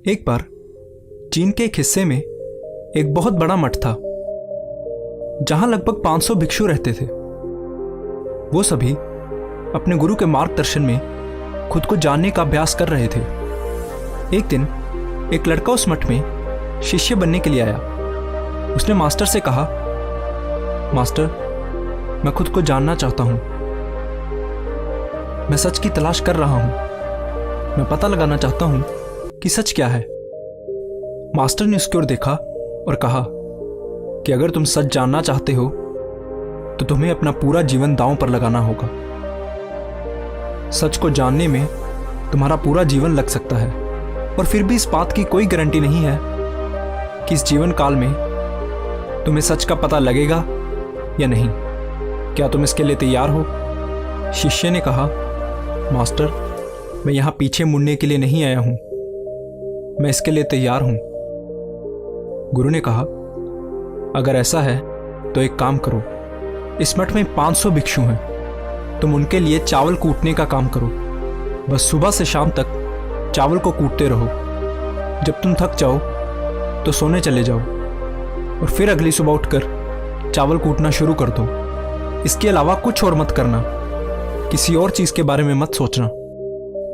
एक बार चीन के एक हिस्से में एक बहुत बड़ा मठ था जहां लगभग 500 भिक्षु रहते थे। वो सभी अपने गुरु के मार्गदर्शन में खुद को जानने का अभ्यास कर रहे थे। एक दिन एक लड़का उस मठ में शिष्य बनने के लिए आया। उसने मास्टर से कहा, मास्टर, मैं खुद को जानना चाहता हूं। मैं सच की तलाश कर रहा हूं। मैं पता लगाना चाहता हूं कि सच क्या है। मास्टर ने उसकी ओर देखा और कहा कि अगर तुम सच जानना चाहते हो तो तुम्हें अपना पूरा जीवन दांव पर लगाना होगा। सच को जानने में तुम्हारा पूरा जीवन लग सकता है और फिर भी इस बात की कोई गारंटी नहीं है कि इस जीवन काल में तुम्हें सच का पता लगेगा या नहीं। क्या तुम इसके लिए तैयार हो? शिष्य ने कहा, मास्टर, मैं यहां पीछे मुड़ने के लिए नहीं आया हूं। मैं इसके लिए तैयार हूं। गुरु ने कहा, अगर ऐसा है तो एक काम करो। इस मठ में 500 भिक्षु हैं। तुम उनके लिए चावल कूटने का काम करो। बस सुबह से शाम तक चावल को कूटते रहो। जब तुम थक जाओ तो सोने चले जाओ और फिर अगली सुबह उठकर चावल कूटना शुरू कर दो। इसके अलावा कुछ और मत करना। किसी और चीज के बारे में मत सोचना।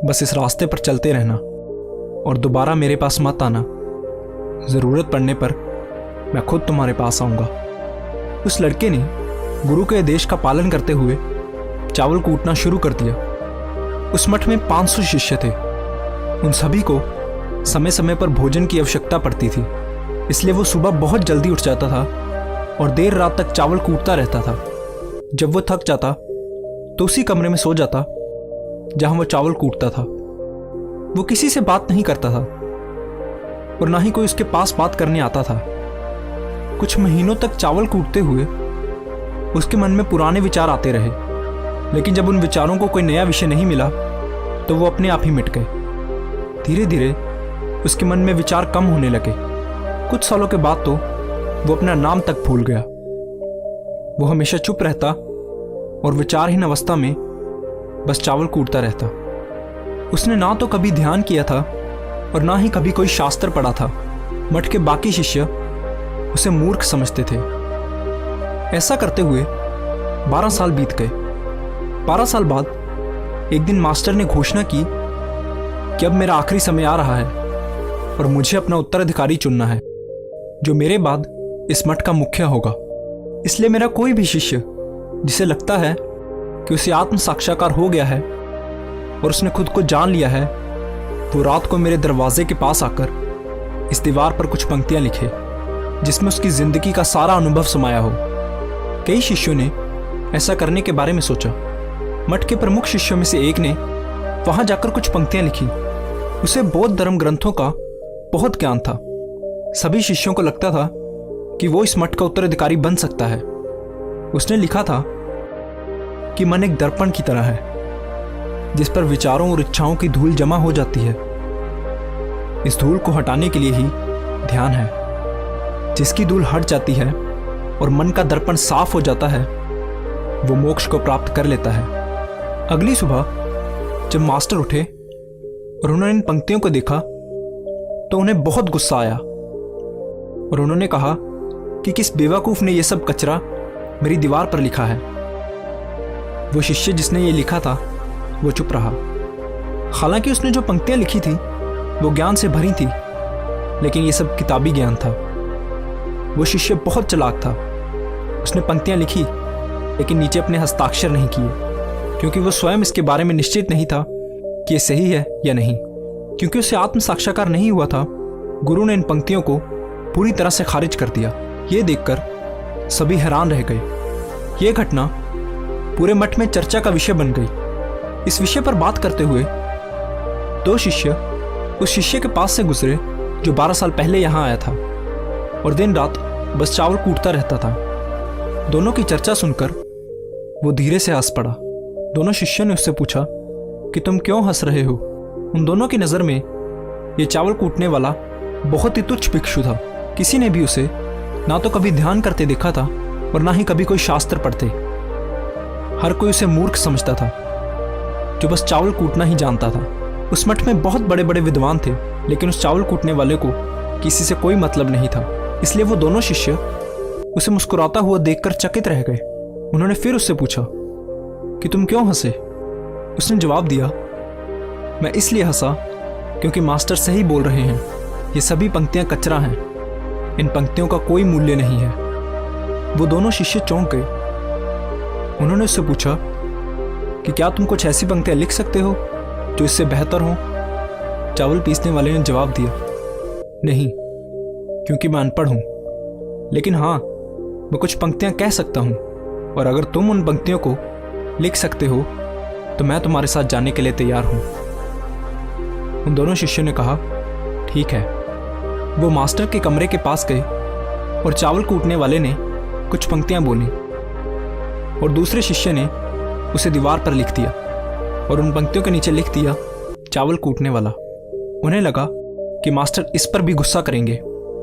बस इस रास्ते पर चलते रहना और दोबारा मेरे पास मत आना। जरूरत पड़ने पर मैं खुद तुम्हारे पास आऊंगा। उस लड़के ने गुरु के आदेश का पालन करते हुए चावल कूटना शुरू कर दिया। उस मठ में 500 शिष्य थे। उन सभी को समय समय पर भोजन की आवश्यकता पड़ती थी, इसलिए वो सुबह बहुत जल्दी उठ जाता था और देर रात तक चावल कूटता रहता था। जब वो थक जाता तो उसी कमरे में सो जाता जहां वो चावल कूटता था। वो किसी से बात नहीं करता था और ना ही कोई उसके पास बात करने आता था। कुछ महीनों तक चावल कूटते हुए उसके मन में पुराने विचार आते रहे, लेकिन जब उन विचारों को कोई नया विषय नहीं मिला तो वो अपने आप ही मिट गए। धीरे धीरे उसके मन में विचार कम होने लगे। कुछ सालों के बाद तो वो अपना नाम तक भूल गया। वो हमेशा चुप रहता और विचारहीन अवस्था में बस चावल कूटता रहता। उसने ना तो कभी ध्यान किया था और ना ही कभी कोई शास्त्र पढ़ा था। मठ के बाकी शिष्य उसे मूर्ख समझते थे। ऐसा करते हुए 12 साल बीत गए। 12 साल बाद एक दिन मास्टर ने घोषणा की कि अब मेरा आखिरी समय आ रहा है और मुझे अपना उत्तराधिकारी चुनना है जो मेरे बाद इस मठ का मुखिया होगा। इसलिए मेरा कोई भी शिष्य जिसे लगता है कि उसे आत्म साक्षात्कार हो गया है और उसने खुद को जान लिया है, वो रात को मेरे दरवाजे के पास आकर इस दीवार पर कुछ पंक्तियां लिखे जिसमें उसकी जिंदगी का सारा अनुभव समाया हो। कई शिष्यों ने ऐसा करने के बारे में सोचा। मठ के प्रमुख शिष्यों में से एक ने वहां जाकर कुछ पंक्तियां लिखी। उसे बौद्ध धर्म ग्रंथों का बहुत ज्ञान था। सभी शिष्यों को लगता था कि वो इस मठ का उत्तराधिकारी बन सकता है। उसने लिखा था कि मन एक दर्पण की तरह है जिस पर विचारों और इच्छाओं की धूल जमा हो जाती है। इस धूल को हटाने के लिए ही ध्यान है। जिसकी धूल हट जाती है और मन का दर्पण साफ हो जाता है, वो मोक्ष को प्राप्त कर लेता है। अगली सुबह जब मास्टर उठे और उन्होंने इन पंक्तियों को देखा तो उन्हें बहुत गुस्सा आया और उन्होंने कहा कि किस बेवकूफ ने यह सब कचरा मेरी दीवार पर लिखा है। वो शिष्य जिसने ये लिखा था वो चुप रहा। हालांकि उसने जो पंक्तियां लिखी थी वो ज्ञान से भरी थी, लेकिन ये सब किताबी ज्ञान था। वो शिष्य बहुत चालाक था। उसने पंक्तियां लिखी लेकिन नीचे अपने हस्ताक्षर नहीं किए, क्योंकि वो स्वयं इसके बारे में निश्चित नहीं था कि ये सही है या नहीं। क्योंकि उसे आत्म साक्षात्कार नहीं हुआ था, गुरु ने इन पंक्तियों को पूरी तरह से खारिज कर दिया। ये देखकर सभी हैरान रह गए। ये घटना पूरे मठ में चर्चा का विषय बन गई। इस विषय पर बात करते हुए 2 शिष्य उस शिष्य के पास से गुजरे जो 12 साल पहले यहां आया था और दिन रात बस चावल कूटता रहता था। दोनों की चर्चा सुनकर वो धीरे से हंस पड़ा। दोनों शिष्यों ने उससे पूछा कि तुम क्यों हंस रहे हो? उन दोनों की नजर में ये चावल कूटने वाला बहुत ही तुच्छ भिक्षु था। किसी ने भी उसे ना तो कभी ध्यान करते देखा था और ना ही कभी कोई शास्त्र पढ़ते। हर कोई उसे मूर्ख समझता था जो बस चावल कूटना ही जानता था। उस मठ में बहुत बड़े बड़े विद्वान थे लेकिन उस चावल कूटने वाले को किसी से कोई मतलब नहीं था, इसलिए वो दोनों शिष्य उसे मुस्कुराता हुआ देखकर चकित रह गए। उन्होंने फिर उससे पूछा कि तुम क्यों हंसे? उसने जवाब दिया, मैं इसलिए हंसा क्योंकि मास्टर सही बोल रहे हैं, ये सभी पंक्तियां कचरा हैं, इन पंक्तियों का कोई मूल्य नहीं है। वो दोनों शिष्य चौंक गए। उन्होंने उससे पूछा कि क्या तुम कुछ ऐसी पंक्तियां लिख सकते हो जो इससे बेहतर हो? चावल पीसने वाले ने जवाब दिया, नहीं, क्योंकि मैं अनपढ़ हूं, लेकिन हाँ, मैं कुछ पंक्तियां कह सकता हूं, और अगर तुम उन पंक्तियों को लिख सकते हो तो मैं तुम्हारे साथ जाने के लिए तैयार हूं। उन दोनों शिष्यों ने कहा, ठीक है। वो मास्टर के कमरे के पास गए और चावल कूटने वाले ने कुछ पंक्तियां बोली और दूसरे शिष्य ने उसे दीवार पर लिख दिया और उन पंक्तियों के नीचे लिख दिया, चावल कूटने वाला। उन्हें लगा कि मास्टर इस पर भी गुस्सा करेंगे।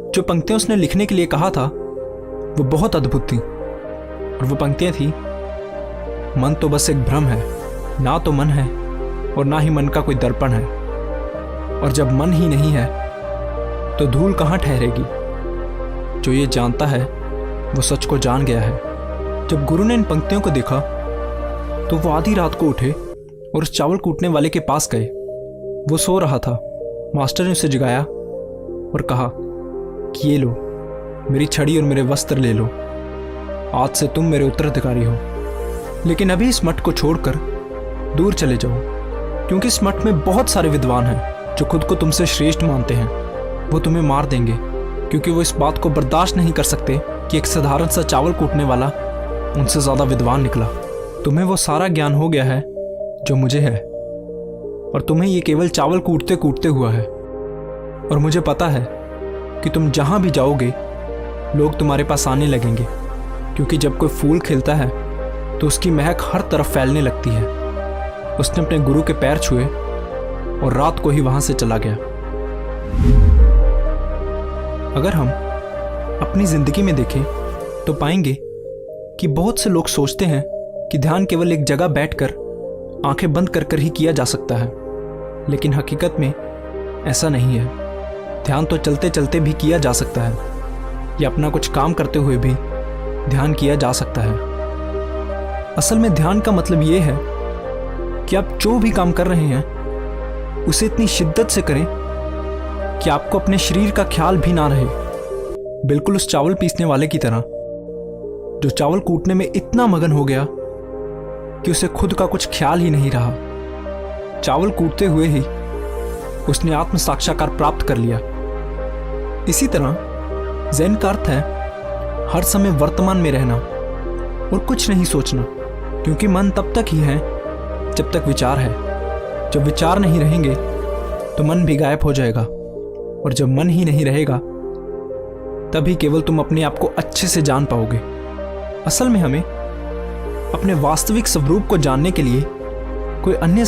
जो पंक्तियां उसने लिखने के लिए कहा था वो बहुत अद्भुत थी, और वो पंक्तियां थी, मन तो बस एक भ्रम है, ना तो मन है और ना ही मन का कोई दर्पण है, और जब मन ही नहीं है तो धूल कहाँ ठहरेगी। जो ये जानता है वो सच को जान गया है। जब गुरु ने इन पंक्तियों को देखा तो वो आधी रात को उठे और उस चावल कूटने वाले के पास गए। वो सो रहा था। मास्टर ने उसे जगाया और कहा कि ये लो, मेरी छड़ी और मेरे वस्त्र ले लो, आज से तुम मेरे उत्तराधिकारी हो, लेकिन अभी इस मठ को छोड़कर दूर चले जाओ, क्योंकि इस मठ में बहुत सारे विद्वान हैं जो खुद को तुमसे श्रेष्ठ मानते हैं। वो तुम्हें मार देंगे, क्योंकि वो इस बात को बर्दाश्त नहीं कर सकते कि एक साधारण सा चावल कूटने वाला उनसे ज़्यादा विद्वान निकला। तुम्हें वो सारा ज्ञान हो गया है जो मुझे है, और तुम्हें ये केवल चावल कूटते कूटते हुआ है। और मुझे पता है कि तुम जहाँ भी जाओगे लोग तुम्हारे पास आने लगेंगे, क्योंकि जब कोई फूल खिलता है तो उसकी महक हर तरफ फैलने लगती है। उसने अपने गुरु के पैर छुए और रात को ही वहां से चला गया। अगर हम अपनी जिंदगी में देखें तो पाएंगे कि बहुत से लोग सोचते हैं कि ध्यान केवल एक जगह बैठकर आंखें बंद कर कर ही किया जा सकता है, लेकिन हकीकत में ऐसा नहीं है। ध्यान तो चलते चलते भी किया जा सकता है, या अपना कुछ काम करते हुए भी ध्यान किया जा सकता है। असल में ध्यान का मतलब यह है कि आप जो भी काम कर रहे हैं उसे इतनी शिद्दत से करें कि आपको अपने शरीर का ख्याल भी ना रहे। बिल्कुल उस चावल पीसने वाले की तरह, जो चावल कूटने में इतना मगन हो गया कि उसे खुद का कुछ ख्याल ही नहीं रहा। चावल कूटते हुए ही उसने आत्म साक्षात्कार प्राप्त कर लिया। इसी तरह ज़ेन का अर्थ है हर समय वर्तमान में रहना और कुछ नहीं सोचना, क्योंकि मन तब तक ही है जब तक विचार है। जब विचार नहीं रहेंगे तो मन भी गायब हो जाएगा, और जब मन ही नहीं रहेगा तभी केवल तुम अपने आप को अच्छे से जान पाओगे। असल में हमें अपने वास्तविक स्वरूप को जानने के लिए कोई अन्य